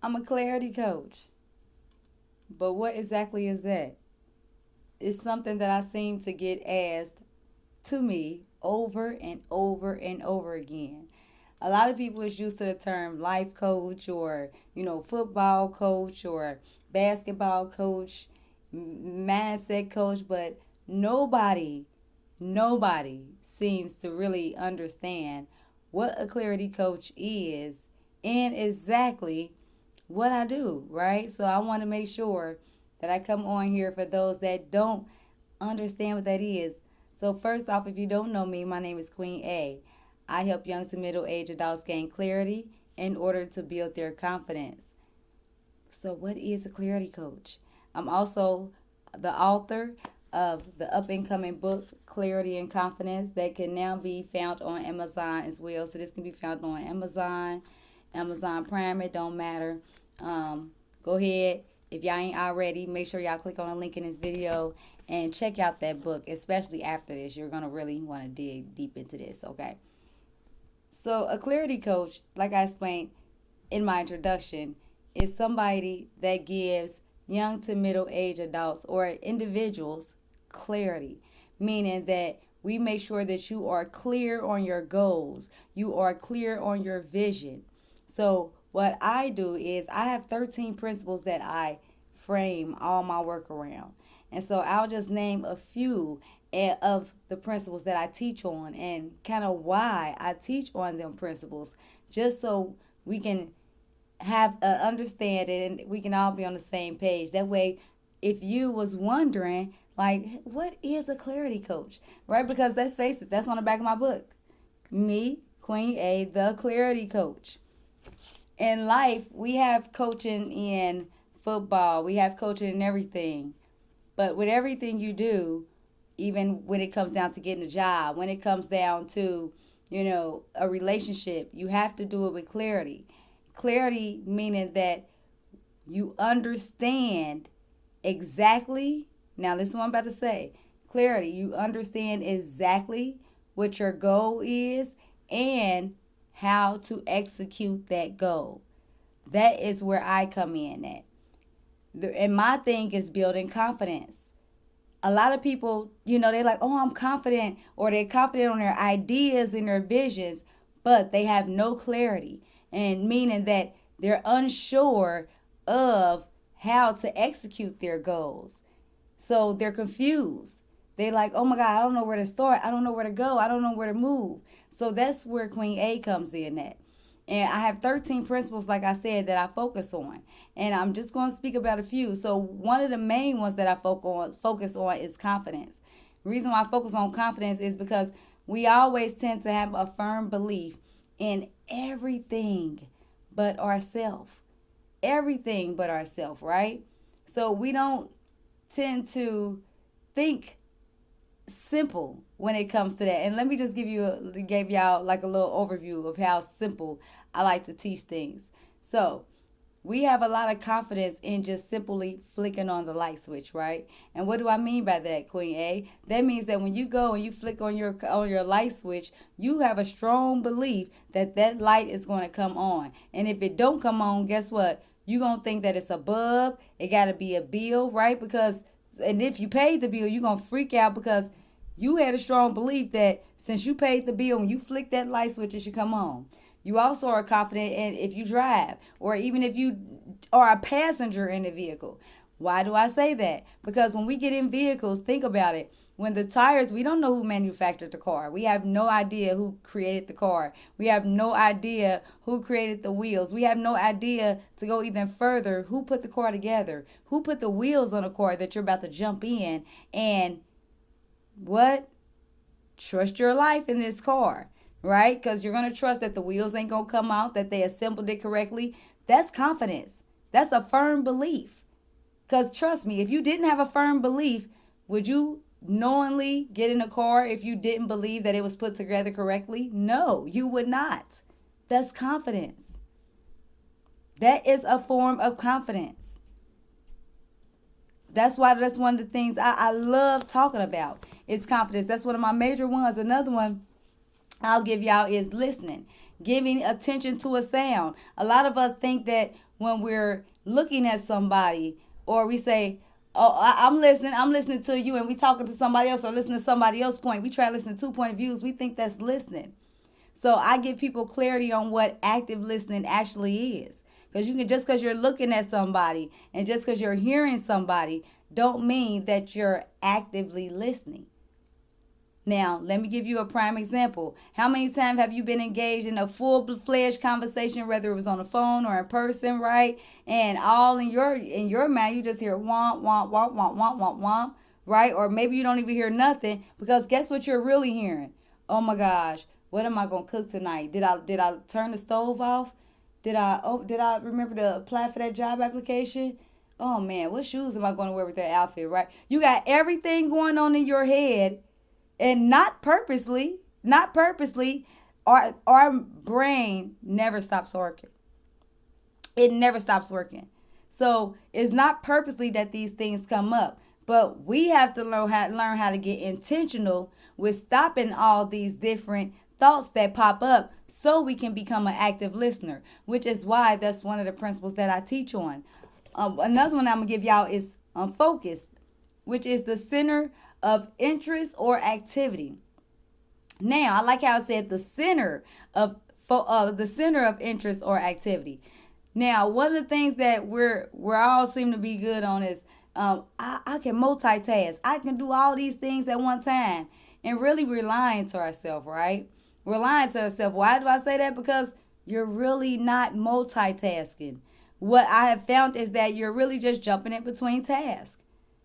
I'm a clarity coach. But what exactly is that? It's something that I seem to get asked to me over and over and over again. A lot of people is used to the term life coach or, football coach or basketball coach, mindset coach, but nobody, nobody seems to really understand what a clarity coach is and exactly what I do, right? So I want to make sure that I come on here for those that don't understand what that is. So first off, if you don't know me, my name is Queen A. I help young to middle-aged adults gain clarity in order to build their confidence. So what is a clarity coach? I'm also the author of the up and coming book Clarity and Confidence that can now be found on Amazon as well. So this can be found on Amazon, Amazon Prime, it don't matter. Go ahead. If y'all ain't already, make sure y'all click on the link in this video and check out that book, especially after this. You're going to really want to dig deep into this, okay? So, a clarity coach, like I explained in my introduction, is somebody that gives young to middle age adults or individuals clarity, meaning that we make sure that you are clear on your goals, you are clear on your vision. So, what I do is I have 13 principles that I frame all my work around. And so I'll just name a few of the principles that I teach on and kind of why I teach on them principles, just so we can have an understanding and we can all be on the same page. That way, if you was wondering, like, what is a clarity coach, right? Because let's face it, that's on the back of my book. Me, Queen A, the clarity coach. In life, we have coaching in football, we have coaching in everything. But with everything you do, even when it comes down to getting a job, when it comes down to, a relationship, you have to do it with clarity. Clarity meaning that you understand exactly, now listen to what I'm about to say. Clarity, you understand exactly what your goal is and how to execute that goal. That is where I come in at. And my thing is building confidence. A lot of people, they're like, oh, I'm confident, or they're confident on their ideas and their visions, but they have no clarity. And meaning that they're unsure of how to execute their goals. So they're confused. They like, oh my God, I don't know where to start. I don't know where to go. I don't know where to move. So that's where Queen A comes in at. And I have 13 principles, like I said, that I focus on. And I'm just going to speak about a few. So one of the main ones that I focus on is confidence. The reason why I focus on confidence is because we always tend to have a firm belief in everything but ourselves. Everything but ourselves, right? So we don't tend to think simple when it comes to that. And let me just give y'all like a little overview of how simple I like to teach things. So, we have a lot of confidence in just simply flicking on the light switch, right? And what do I mean by that, Queen A? That means that when you go and you flick on your light switch, you have a strong belief that that light is going to come on. And if it don't come on, guess what? You're going to think that it's a bulb. It got to be a bill, right? And if you paid the bill, you're going to freak out because you had a strong belief that since you paid the bill, when you flick that light switch, it should come on. You also are confident in if you drive or even if you are a passenger in the vehicle. Why do I say that? Because when we get in vehicles, think about it. When the tires, we don't know who manufactured the car. We have no idea who created the car. We have no idea who created the wheels. We have no idea, to go even further, who put the car together, who put the wheels on a car that you're about to jump in, and what? Trust your life in this car, right? Because you're going to trust that the wheels ain't going to come out, that they assembled it correctly. That's confidence. That's a firm belief. Because trust me, if you didn't have a firm belief, would you knowingly get in a car if you didn't believe that it was put together correctly? No, you would not. That's confidence. That is a form of confidence. That's why that's one of the things I love talking about is confidence. That's one of my major ones. Another one I'll give y'all is listening, giving attention to a sound. A lot of us think that when we're looking at somebody, or we say, "Oh, I'm listening to you," and we talking to somebody else or listening to somebody else's point. We try to listen to 2 point of views. We think that's listening. So I give people clarity on what active listening actually is. Because you can, just because you're looking at somebody and just because you're hearing somebody, don't mean that you're actively listening. Now, let me give you a prime example. How many times have you been engaged in a full-fledged conversation, whether it was on the phone or in person, right? And all in your mind, you just hear womp, womp, womp, womp, womp, womp, womp, right? Or maybe you don't even hear nothing, because guess what you're really hearing? Oh my gosh, what am I gonna cook tonight? Did I turn the stove off? Did I remember to apply for that job application? Oh man, what shoes am I gonna wear with that outfit, right? You got everything going on in your head, and not purposely, our brain never stops working. It never stops working. So it's not purposely that these things come up, but we have to learn how to get intentional with stopping all these different thoughts that pop up, so we can become an active listener, which is why that's one of the principles that I teach on. Another one I'm gonna give y'all is focus, which is the center of interest or activity. Now, I like how I said the center of interest or activity. Now, one of the things that we're all seem to be good on is, I can multitask. I can do all these things at one time, and really we're lying to ourselves, right? We're lying to ourselves. Why do I say that? Because you're really not multitasking. What I have found is that you're really just jumping in between tasks.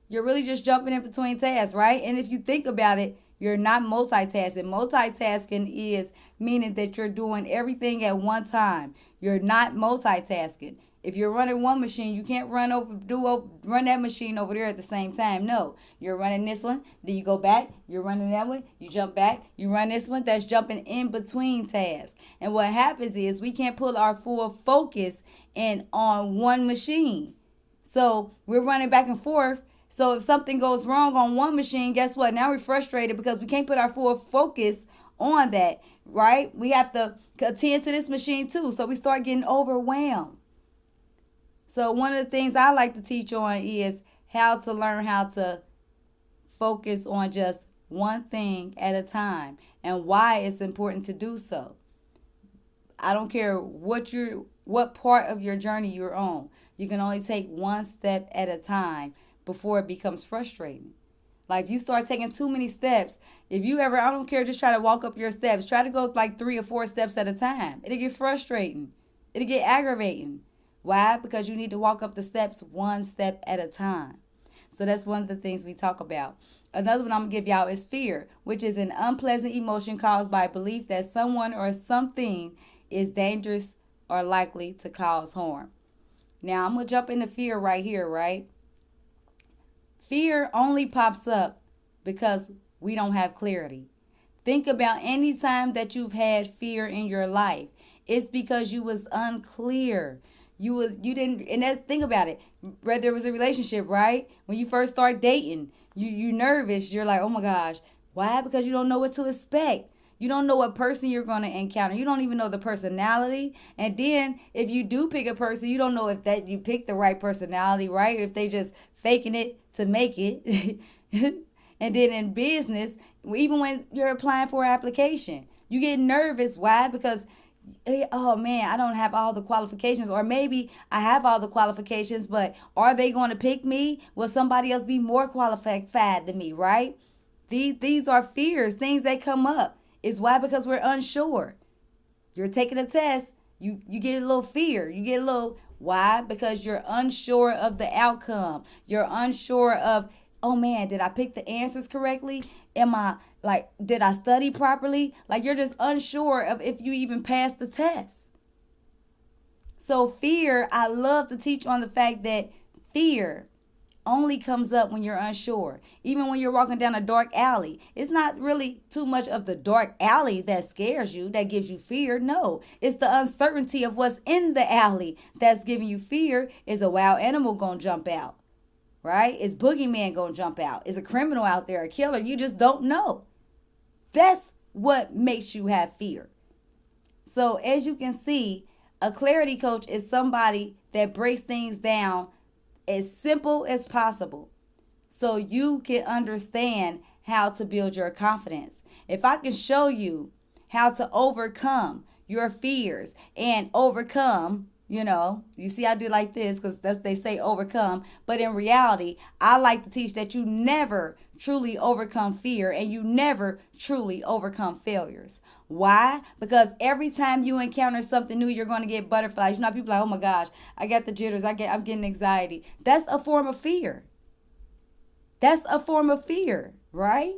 You're really just jumping in between tasks, right? And if you think about it, you're not multitasking. Multitasking is meaning that you're doing everything at one time. You're not multitasking. If you're running one machine, you can't run that machine over there at the same time. No, you're running this one, then you go back, you're running that one, you jump back, you run this one. That's jumping in between tasks. And what happens is we can't put our full focus in on one machine. So we're running back and forth. So if something goes wrong on one machine, guess what? Now we're frustrated because we can't put our full focus on that, right? We have to attend to this machine too. So we start getting overwhelmed. So one of the things I like to teach on is how to learn how to focus on just one thing at a time, and why it's important to do so. I don't care what part of your journey you're on. You can only take one step at a time before it becomes frustrating. Like if you start taking too many steps, if you ever, I don't care, just try to walk up your steps. Try to go like 3 or 4 steps at a time. It'll get frustrating. It'll get aggravating. Why? Because you need to walk up the steps one step at a time. So that's one of the things we talk about. Another one I'm going to give y'all is fear, which is an unpleasant emotion caused by belief that someone or something is dangerous or likely to cause harm. Now I'm going to jump into fear right here, right? Fear only pops up because we don't have clarity. Think about any time that you've had fear in your life. It's because you was unclear. You didn't, and that's, think about it. Whether it was a relationship, right? When you first start dating, you nervous. You're like, oh my gosh. Why? Because you don't know what to expect. You don't know what person you're going to encounter. You don't even know the personality. And then if you do pick a person, you don't know if that you picked the right personality, right? If they just faking it to make it. And then in business, even when you're applying for an application, you get nervous. Why? Because, oh man, I don't have all the qualifications. Or maybe I have all the qualifications, but are they going to pick me? Will somebody else be more qualified than me, right? These are fears, things that come up. It's why? Because we're unsure. You're taking a test, you get a little fear. You get a little, why? Because you're unsure of the outcome. You're unsure of, oh man, did I pick the answers correctly? Did I study properly? Like you're just unsure of if you even passed the test. So fear, I love to teach on the fact that fear only comes up when you're unsure. Even when you're walking down a dark alley, it's not really too much of the dark alley that scares you, that gives you fear. No, it's the uncertainty of what's in the alley that's giving you fear. Is a wild animal gonna jump out, right? Is boogeyman gonna jump out? Is a criminal out there, a killer? You just don't know. That's what makes you have fear. So as you can see, a clarity coach is somebody that breaks things down as simple as possible so you can understand how to build your confidence. If I can show you how to overcome your fears and overcome, you see I did like this because that's they say overcome, but in reality, I like to teach that you never truly overcome fear and you never truly overcome failures. Why? Because every time you encounter something new, you're going to get butterflies. People are like, oh my gosh, I got the jitters. I'm getting anxiety. That's a form of fear. That's a form of fear, right?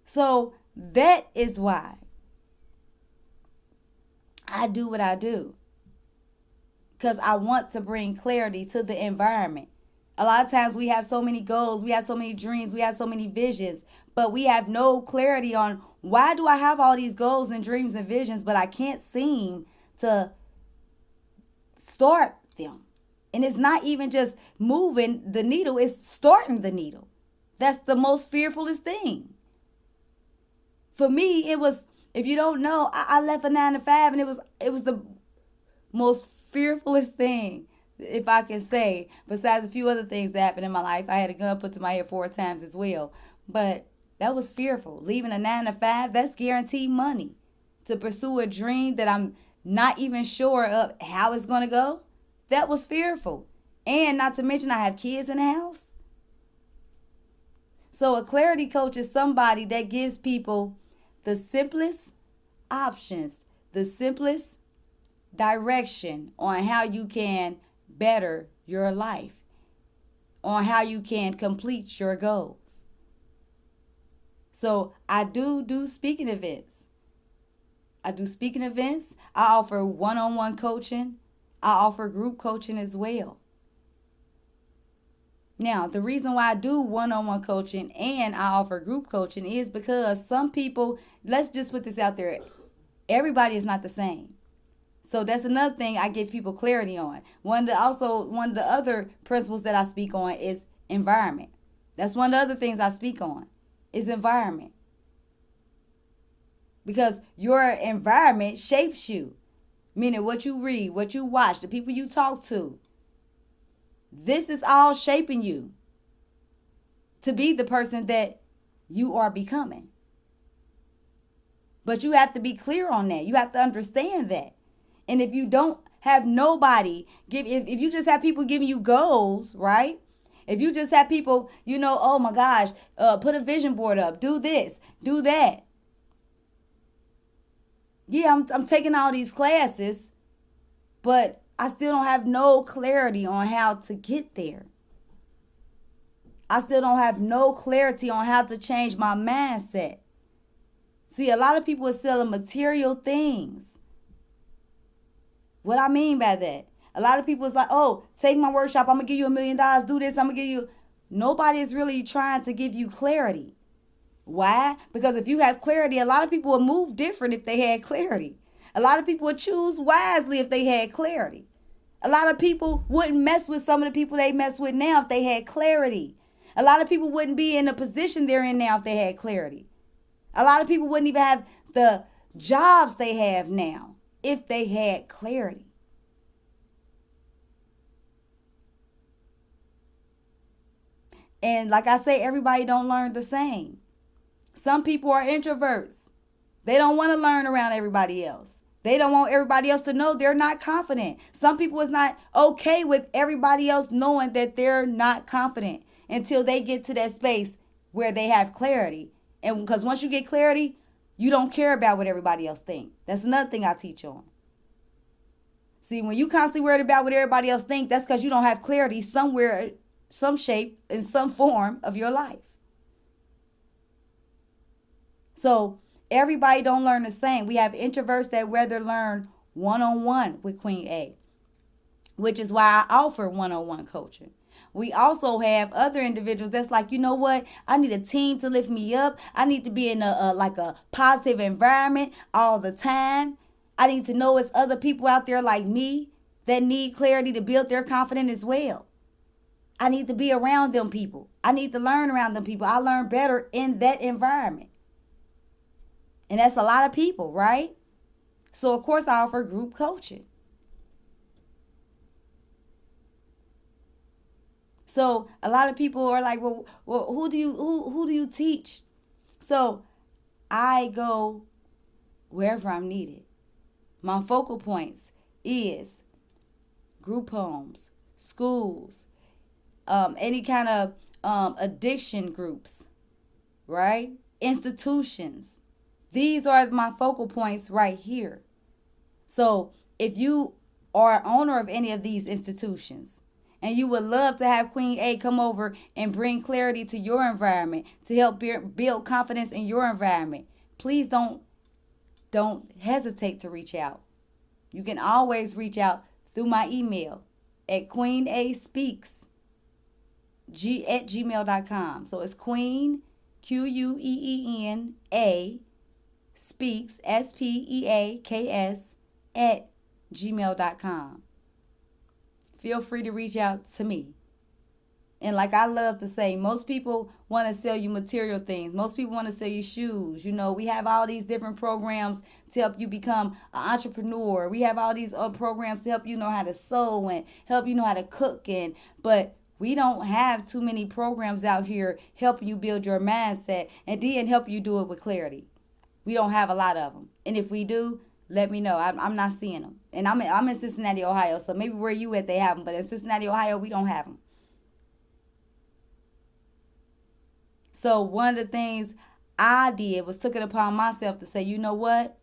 So that is why I do what I do. Because I want to bring clarity to the environment. A lot of times we have so many goals, we have so many dreams, we have so many visions, but we have no clarity on why do I have all these goals and dreams and visions, but I can't seem to start them. And it's not even just moving the needle, it's starting the needle. That's the most fearfulest thing. For me, it was, if you don't know, I left a 9 to 5 and it was the most fearfulest thing, if I can say, besides a few other things that happened in my life. I had a gun put to my head 4 times as well. But that was fearful. Leaving a 9 to 5, that's guaranteed money. To pursue a dream that I'm not even sure of how it's going to go, that was fearful. And not to mention I have kids in the house. So a clarity coach is somebody that gives people the simplest options, the simplest direction on how you can better your life, on how you can complete your goals. So I do speaking events. I offer one-on-one coaching. I offer group coaching as well. Now, the reason why I do one-on-one coaching and I offer group coaching is because some people, let's just put this out there, everybody is not the same. So that's another thing I give people clarity on. One of the other principles that I speak on is environment. That's one of the other things I speak on is environment. Because your environment shapes you. Meaning what you read, what you watch, the people you talk to. This is all shaping you to be the person that you are becoming. But you have to be clear on that. You have to understand that. And if you don't have nobody if you just have people giving you goals, right? If you just have people, oh my gosh, put a vision board up, do this, do that. Yeah, I'm taking all these classes, but I still don't have no clarity on how to get there. I still don't have no clarity on how to change my mindset. See, a lot of people are selling material things. What I mean by that, a lot of people is like, oh, take my workshop. I'm going to give you $1 million. Do this. I'm going to give you. Nobody is really trying to give you clarity. Why? Because if you have clarity, a lot of people would move different if they had clarity. A lot of people would choose wisely if they had clarity. A lot of people wouldn't mess with some of the people they mess with now if they had clarity. A lot of people wouldn't be in the position they're in now if they had clarity. A lot of people wouldn't even have the jobs they have now if they had clarity. And like I say, everybody don't learn the same. Some people are introverts. They don't want to learn around everybody else. They don't want everybody else to know they're not confident. Some people is not okay with everybody else knowing that they're not confident until they get to that space where they have clarity. And because once you get clarity, you don't care about what everybody else thinks. That's another thing I teach on. See, when you constantly worried about what everybody else thinks, that's because you don't have clarity somewhere, some shape, in some form of your life. So everybody don't learn the same. We have introverts that rather learn one-on-one with Queen A, which is why I offer one-on-one coaching. We also have other individuals that's like, you know what? I need a team to lift me up. I need to be in a positive environment all the time. I need to know it's other people out there like me that need clarity to build their confidence as well. I need to be around them people. I need to learn around them people. I learn better in that environment. And that's a lot of people, right? So of course I offer group coaching. So a lot of people are like, well who do you teach? So I go wherever I'm needed. My focal points is group homes, schools, any kind of addiction groups, right? Institutions. These are my focal points right here. So if you are owner of any of these institutions and you would love to have Queen A come over and bring clarity to your environment to help build confidence in your environment, please don't hesitate to reach out. You can always reach out through my email at queenaspeaks@gmail.com. So it's Queen, QUEENA, speaks, SPEAKS, at gmail.com. Feel free to reach out to me. And like I love to say, most people want to sell you material things. Most people want to sell you shoes. You know, we have all these different programs to help you become an entrepreneur. We have all these programs to help you know how to sew and help you know how to cook. But we don't have too many programs out here helping you build your mindset and then help you do it with clarity. We don't have a lot of them. And if we do, let me know. I'm not seeing them. And I'm in Cincinnati, Ohio. So maybe where you at, they have them. But in Cincinnati, Ohio, we don't have them. So one of the things I did was took it upon myself to say, you know what?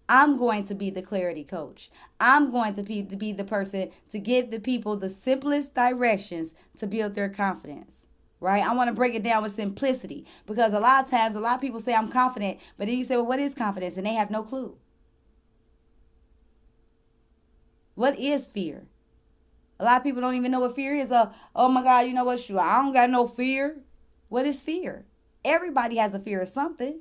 I'm going to be the clarity coach. I'm going to be the person to give the people the simplest directions to build their confidence. Right? I want to break it down with simplicity because a lot of times, a lot of people say I'm confident, but then you say, well, what is confidence? And they have no clue. What is fear? A lot of people don't even know what fear is. Oh my God, you know what? Shoot, I don't got no fear. What is fear? Everybody has a fear of something.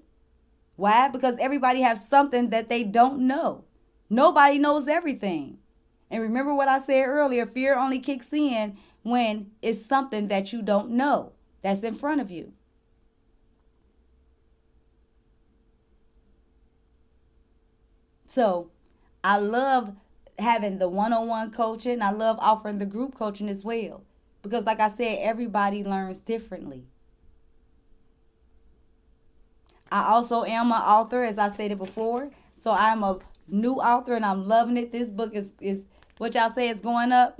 Why? Because everybody has something that they don't know. Nobody knows everything. And remember what I said earlier, fear only kicks in when it's something that you don't know that's in front of you. So I love having the one-on-one coaching. I love offering the group coaching as well. Because like I said, everybody learns differently. I also am an author, as I stated before. So I'm a new author and I'm loving it. This book is what y'all say is going up.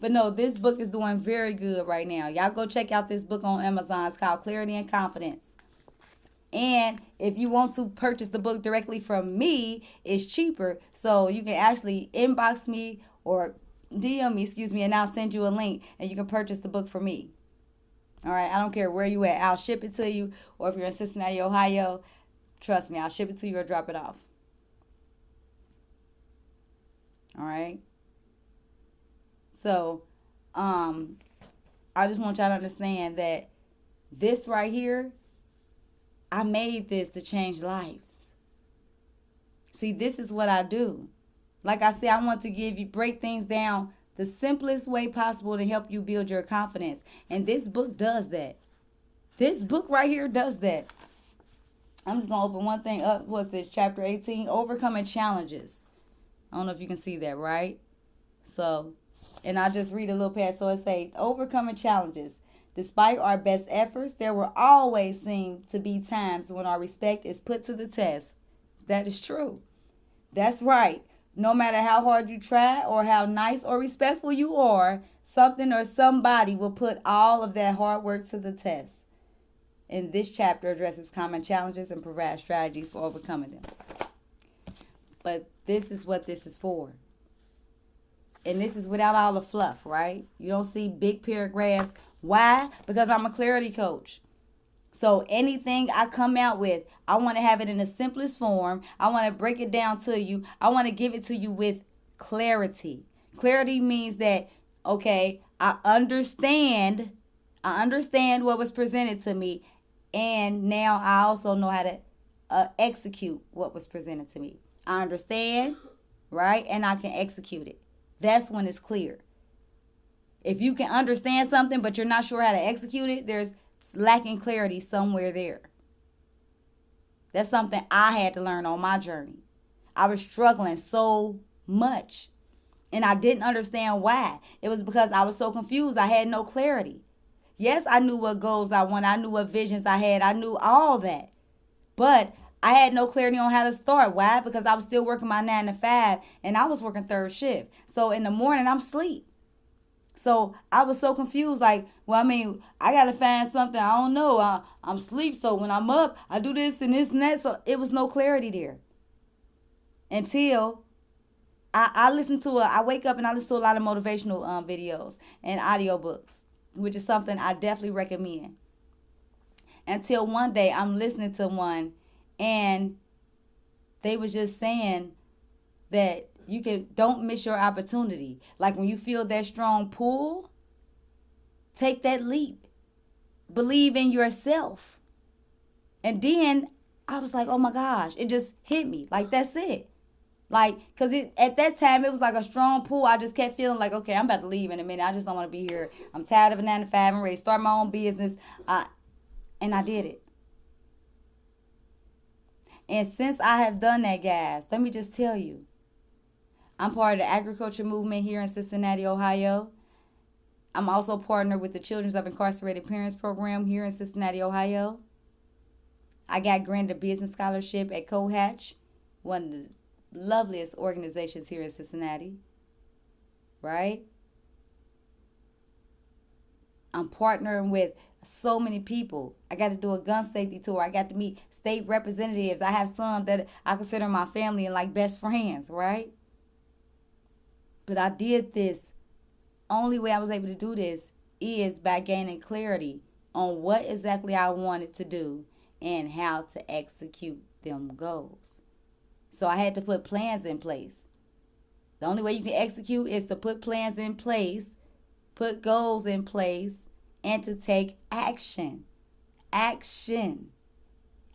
But no, this book is doing very good right now. Y'all go check out this book on Amazon. It's called Clarity and Confidence. And if you want to purchase the book directly from me, it's cheaper. So you can actually inbox me or DM me, and I'll send you a link and you can purchase the book from me. All right, I don't care where you at. I'll ship it to you. Or if you're in Cincinnati, Ohio, trust me, I'll ship it to you or drop it off. All right. So, I just want y'all to understand that this right here, I made this to change lives. See, this is what I do. Like I said, I want to break things down the simplest way possible to help you build your confidence. And this book does that. This book right here does that. I'm just going to open one thing up. What's this? Chapter 18, Overcoming Challenges. I don't know if you can see that, right? So, and I'll just read a little past. So it says, overcoming challenges. Despite our best efforts, there will always seem to be times when our respect is put to the test. That is true. That's right. No matter how hard you try or how nice or respectful you are, something or somebody will put all of that hard work to the test. And this chapter addresses common challenges and provides strategies for overcoming them. But this is what this is for. And this is without all the fluff, right? You don't see big paragraphs. Why? Because I'm a clarity coach. So anything I come out with, I want to have it in the simplest form. I want to break it down to you. I want to give it to you with clarity. Clarity means that, okay, I understand what was presented to me. And now I also know how to execute what was presented to me. I understand, right? And I can execute it. That's when it's clear. If you can understand something but you're not sure how to execute it, there's lacking clarity somewhere there. That's something I had to learn on my journey. I was struggling so much and I didn't understand why. It was because I was so confused. I had no clarity. Yes, I knew what goals I wanted. I knew what visions I had. I knew all that. But I had no clarity on how to start. Why? Because I was still working my 9 to 5 and I was working third shift. So in the morning, I'm asleep. So I was so confused. Like, well, I mean, I got to find something. I don't know. I'm asleep. So when I'm up, I do this and this and that. So it was no clarity there until I listen to I wake up and I listen to a lot of motivational videos and audiobooks, which is something I definitely recommend. Until one day I'm listening to one and they was just saying that don't miss your opportunity. Like when you feel that strong pull, take that leap. Believe in yourself. And then I was like, oh my gosh, it just hit me. Like, that's it. Like, because at that time, it was like a strong pull. I just kept feeling like, okay, I'm about to leave in a minute. I just don't want to be here. I'm tired of a 9 to 5. I'm ready to start my own business. And I did it. And since I have done that, guys, let me just tell you, I'm part of the agriculture movement here in Cincinnati, Ohio. I'm also partnered with the Children's of Incarcerated Parents program here in Cincinnati, Ohio. I got granted a business scholarship at Cohatch, one of the loveliest organizations here in Cincinnati, right? I'm partnering with so many people. I got to do a gun safety tour. I got to meet state representatives. I have some that I consider my family and like best friends, right? But I did this. Only way I was able to do this is by gaining clarity on what exactly I wanted to do and how to execute them goals. So I had to put plans in place. The only way you can execute is to put plans in place, put goals in place, and to take action. Action.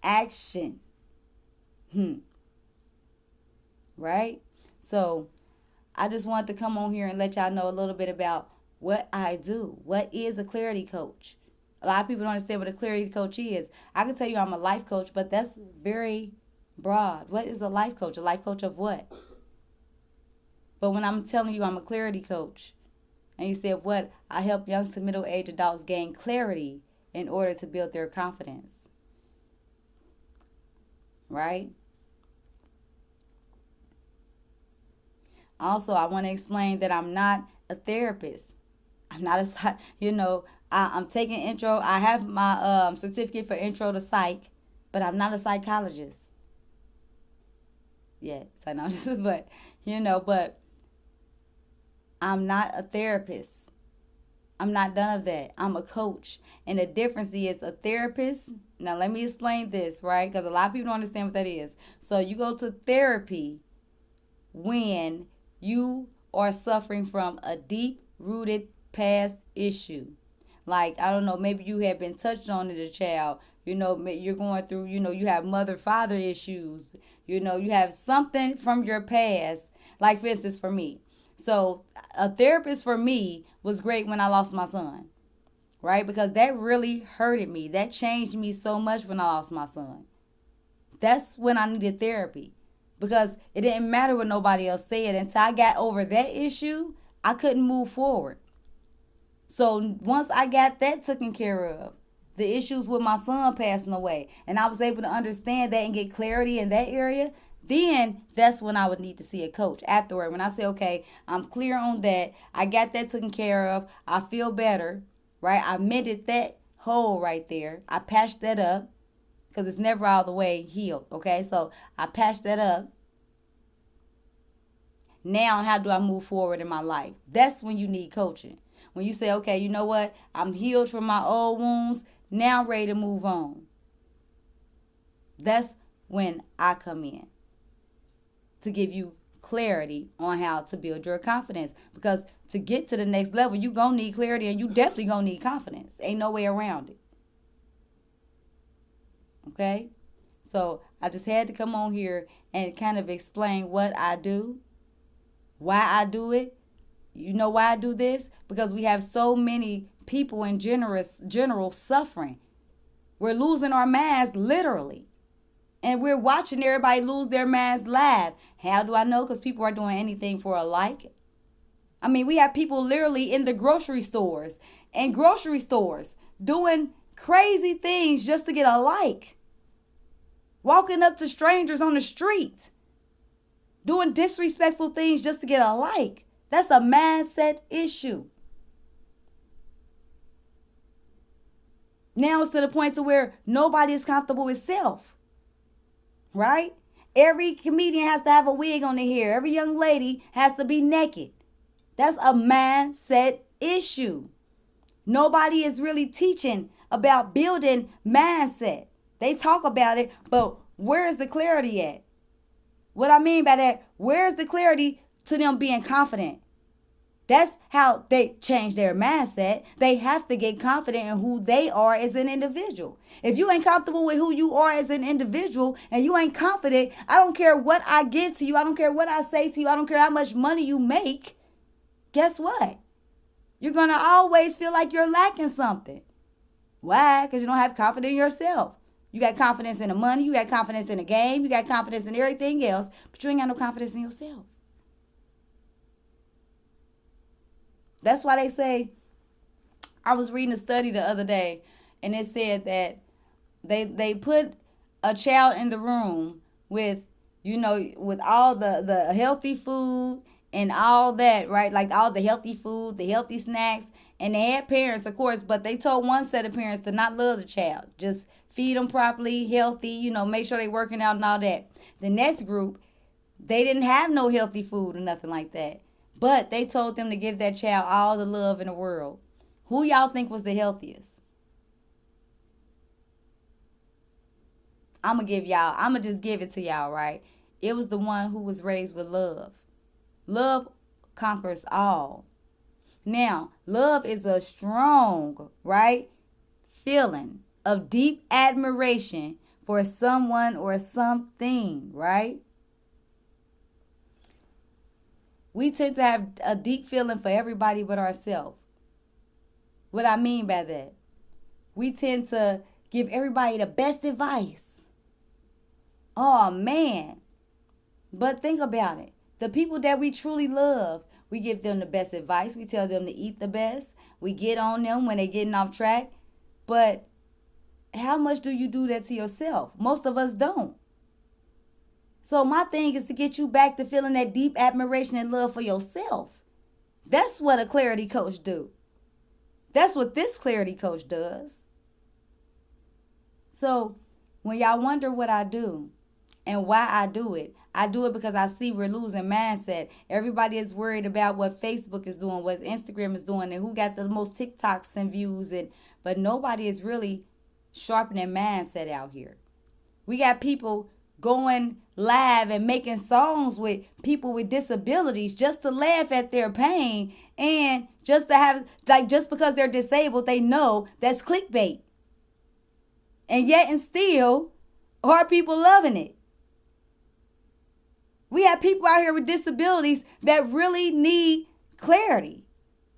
Action. Right? So I just wanted to come on here and let y'all know a little bit about what I do. What is a clarity coach? A lot of people don't understand what a clarity coach is. I can tell you I'm a life coach, but that's very broad. What is a life coach? A life coach of what? But when I'm telling you I'm a clarity coach, and you said what? I help young to middle-aged adults gain clarity in order to build their confidence. Right? Also, I want to explain that I'm not a therapist. I'm not I'm taking intro. I have my certificate for intro to psych, but I'm not a psychologist. Yeah, so no, but I'm not a therapist. I'm not none of that. I'm a coach. And the difference is a therapist. Now, let me explain this, right? Because a lot of people don't understand what that is. So you go to therapy when you are suffering from a deep-rooted past issue. Like, I don't know, maybe you have been touched on as a child. You're going through, you have mother-father issues. You have something from your past. Like, for instance, for me. So a therapist for me was great when I lost my son, right? Because that really hurted me. That changed me so much when I lost my son. That's when I needed therapy. Because it didn't matter what nobody else said. Until I got over that issue, I couldn't move forward. So once I got that taken care of, the issues with my son passing away, and I was able to understand that and get clarity in that area, then that's when I would need to see a coach afterward. When I say, okay, I'm clear on that, I got that taken care of, I feel better, right? I mended that hole right there. I patched that up because it's never all the way healed, okay? So I patched that up. Now, how do I move forward in my life? That's when you need coaching. When you say, okay, you know what? I'm healed from my old wounds. Now I'm ready to move on. That's when I come in to give you clarity on how to build your confidence. Because to get to the next level, you going to need clarity and you definitely going to need confidence. Ain't no way around it. Okay? So I just had to come on here and kind of explain what I do, why I do it, You know why I do this? Because we have so many people in general suffering. We're losing our minds literally. And we're watching everybody lose their minds live. How do I know? Because people are doing anything for a like. I mean, we have people literally in the grocery stores and grocery stores doing crazy things just to get a like. Walking up to strangers on the street, doing disrespectful things just to get a like. That's a mindset issue. Now it's to the point to where nobody is comfortable with self, right? Every comedian has to have a wig on their hair. Every young lady has to be naked. That's a mindset issue. Nobody is really teaching about building mindset. They talk about it, but where is the clarity at? What I mean by that, where is the clarity to them being confident? That's how they change their mindset. They have to get confident in who they are as an individual. If you ain't comfortable with who you are as an individual and you ain't confident, I don't care what I give to you. I don't care what I say to you. I don't care how much money you make. Guess what? You're going to always feel like you're lacking something. Why? Because you don't have confidence in yourself. You got confidence in the money. You got confidence in the game. You got confidence in everything else. But you ain't got no confidence in yourself. That's why they say, I was reading a study the other day, and it said that they put a child in the room with, with all the healthy food and all that, right? Like all the healthy food, the healthy snacks. And they had parents, of course, but they told one set of parents to not love the child. Just feed them properly, healthy, make sure they're working out and all that. The next group, they didn't have no healthy food or nothing like that. But they told them to give that child all the love in the world. Who y'all think was the healthiest? I'm going to just give it to y'all, right? It was the one who was raised with love. Love conquers all. Now, love is a strong, right, feeling of deep admiration for someone or something, right? We tend to have a deep feeling for everybody but ourselves. What I mean by that, we tend to give everybody the best advice. Oh, man. But think about it. The people that we truly love, we give them the best advice. We tell them to eat the best. We get on them when they're getting off track. But how much do you do that to yourself? Most of us don't. So my thing is to get you back to feeling that deep admiration and love for yourself. That's what a clarity coach do. That's what this clarity coach does. So when y'all wonder what I do and why I do it because I see we're losing mindset. Everybody is worried about what Facebook is doing, what Instagram is doing, and who got the most TikToks and views. But nobody is really sharpening mindset out here. We got people going live and making songs with people with disabilities just to laugh at their pain and just to have, just because they're disabled, they know that's clickbait. And yet and still are people loving it. We have people out here with disabilities that really need clarity,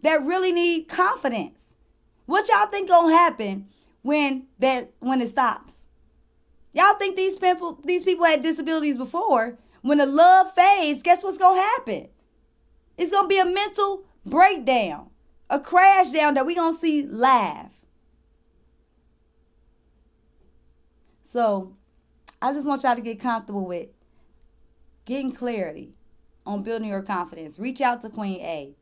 that really need confidence. What y'all think gonna happen when it stops? Y'all think these people had disabilities before? When the love fades, guess what's gonna happen? It's gonna be a mental breakdown, a crash down that we gonna see live. So I just want y'all to get comfortable with getting clarity on building your confidence. Reach out to Queen A.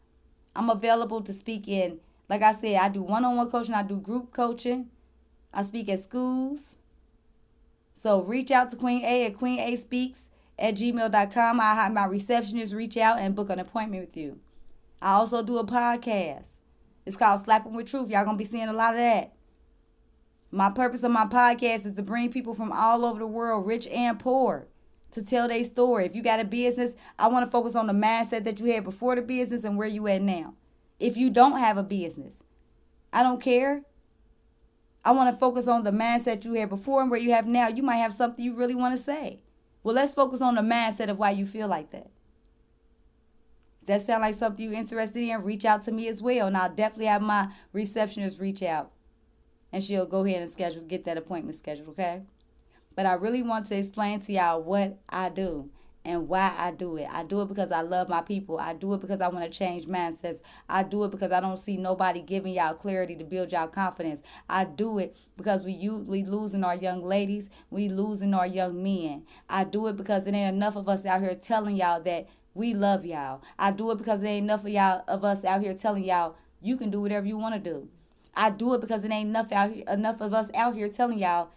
I'm available to speak in, like I said, I do one-on-one coaching. I do group coaching. I speak at schools. So reach out to Queen A at queenaspeaks@gmail.com. I have my receptionist reach out and book an appointment with you. I also do a podcast. It's called Slapping with Truth. Y'all going to be seeing a lot of that. My purpose of my podcast is to bring people from all over the world, rich and poor, to tell their story. If you got a business, I want to focus on the mindset that you had before the business and where you at now. If you don't have a business, I don't care. I want to focus on the mindset you had before and where you have now. You might have something you really want to say. Well, let's focus on the mindset of why you feel like that. that sounds like something you're interested in, reach out to me as well. And I'll definitely have my receptionist reach out. And she'll go ahead and get that appointment scheduled, okay? But I really want to explain to y'all what I do and why I do it. I do it because I love my people. I do it because I want to change mindsets. I do it because I don't see nobody giving y'all clarity to build y'all confidence. I do it because we losing our young ladies. We losing our young men. I do it because it ain't enough of us out here telling y'all that we love y'all. I do it because there ain't enough of us out here telling y'all you can do whatever you want to do. I do it because it ain't enough of us out here telling y'all,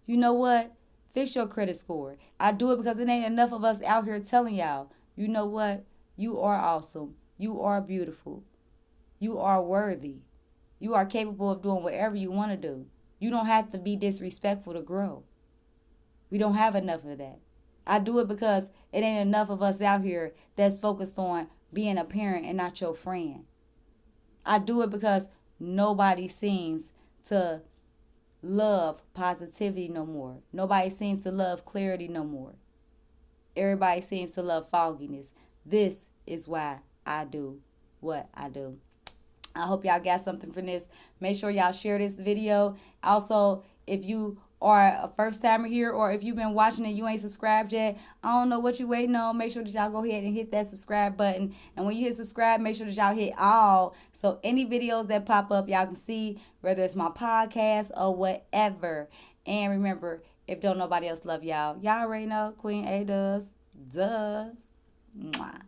you know what? Fix your credit score. I do it because it ain't enough of us out here telling y'all, you know what? You are awesome. You are beautiful. You are worthy. You are capable of doing whatever you want to do. You don't have to be disrespectful to grow. We don't have enough of that. I do it because it ain't enough of us out here that's focused on being a parent and not your friend. I do it because nobody seems to love positivity no more. Nobody seems to love clarity no more. Everybody seems to love fogginess. This is why I do what I do. I hope y'all got something from this. Make sure y'all share this video. Also, if you are a first timer here, or if you've been watching and you ain't subscribed yet, I don't know what you're waiting on. Make sure that y'all go ahead and hit that subscribe button. And when you hit subscribe, make sure that y'all hit all. So any videos that pop up, y'all can see, whether it's my podcast or whatever. And remember, if don't nobody else love y'all, y'all already know Queen A does. Duh. Mwah.